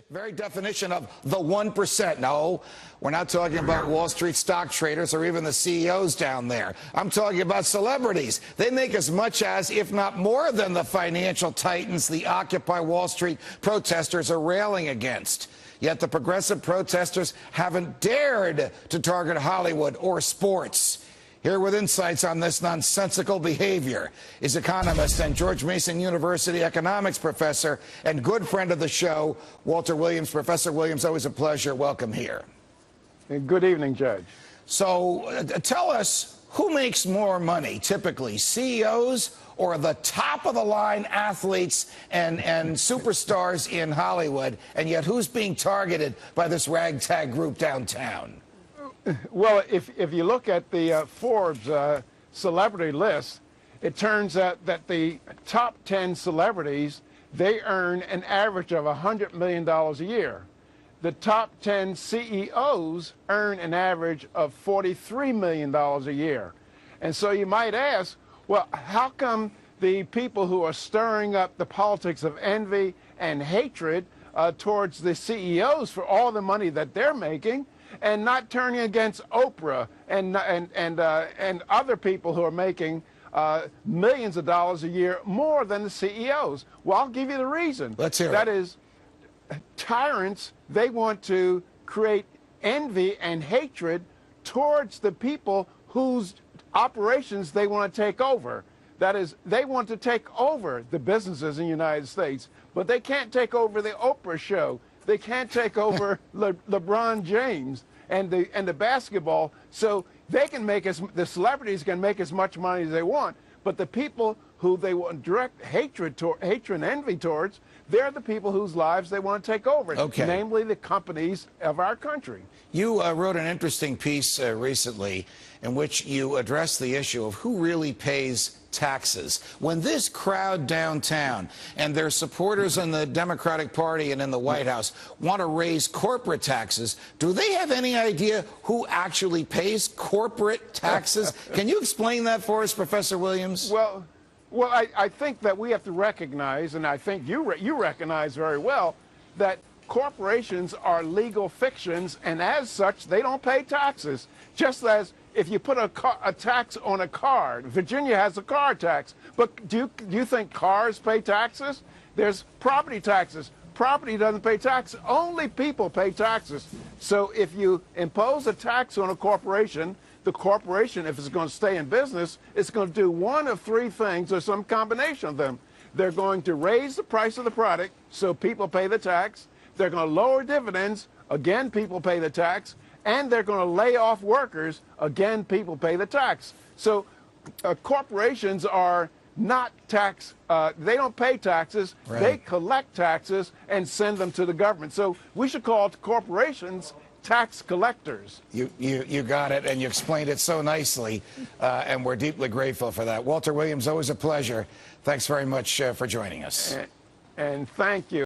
Very definition of the 1%. No, we're not talking about Wall Street stock traders or even the CEOs down there. I'm talking about celebrities. They make as much as, if not more than, the financial titans the Occupy Wall Street protesters are railing against. Yet the progressive protesters haven't dared to target Hollywood or sports. Here with insights on this nonsensical behavior is economist and George Mason University economics professor and good friend of the show, Walter Williams. Professor Williams, always a pleasure. Welcome here. Good evening, Judge. So tell us, who makes more money typically, CEOs or the top-of-the-line athletes and superstars in Hollywood, and yet who's being targeted by this ragtag group downtown? Well, if you look at the Forbes celebrity list, it turns out that the top 10 celebrities, they earn an average of $100 million a year. The top 10 CEOs earn an average of $43 million a year. And so you might ask, well, how come the people who are stirring up the politics of envy and hatred towards the CEOs for all the money that they're making, and not turning against Oprah and other people who are making millions of dollars a year more than the CEOs? Well, I'll give you the reason. Let's hear it. That is, tyrants, they want to create envy and hatred towards the people whose operations they want to take over. That is, they want to take over the businesses in the United States, but they can't take over the Oprah show. They can't take over LeBron James and the basketball. So they can make the celebrities can make as much money as they want, but the people who they want direct hatred and envy towards, they're the people whose lives they want to take over, namely the companies of our country. You wrote an interesting piece recently in which you addressed the issue of who really pays taxes. When this crowd downtown and their supporters in the Democratic Party and in the White House want to raise corporate taxes, do they have any idea who actually pays corporate taxes? Can you explain that for us, Professor Williams? Well, I think that we have to recognize, and I think you recognize very well, that corporations are legal fictions, and as such, they don't pay taxes. Just as if you put a tax on a car, Virginia has a car tax, but do you think cars pay taxes? There's property taxes. Property doesn't pay taxes. Only people pay taxes. So if you impose a tax on a corporation, the corporation, if it's going to stay in business, it's going to do one of three things or some combination of them. They're going to raise the price of the product, so people pay the tax. They're going to lower dividends, again, people pay the tax. And they're going to lay off workers, again, people pay the tax. So corporations are not they don't pay taxes. Right. They collect taxes and send them to the government. So we should call corporations tax collectors. You got it, and you explained it so nicely, and we're deeply grateful for that. Walter Williams, always a pleasure. Thanks very much for joining us. And thank you.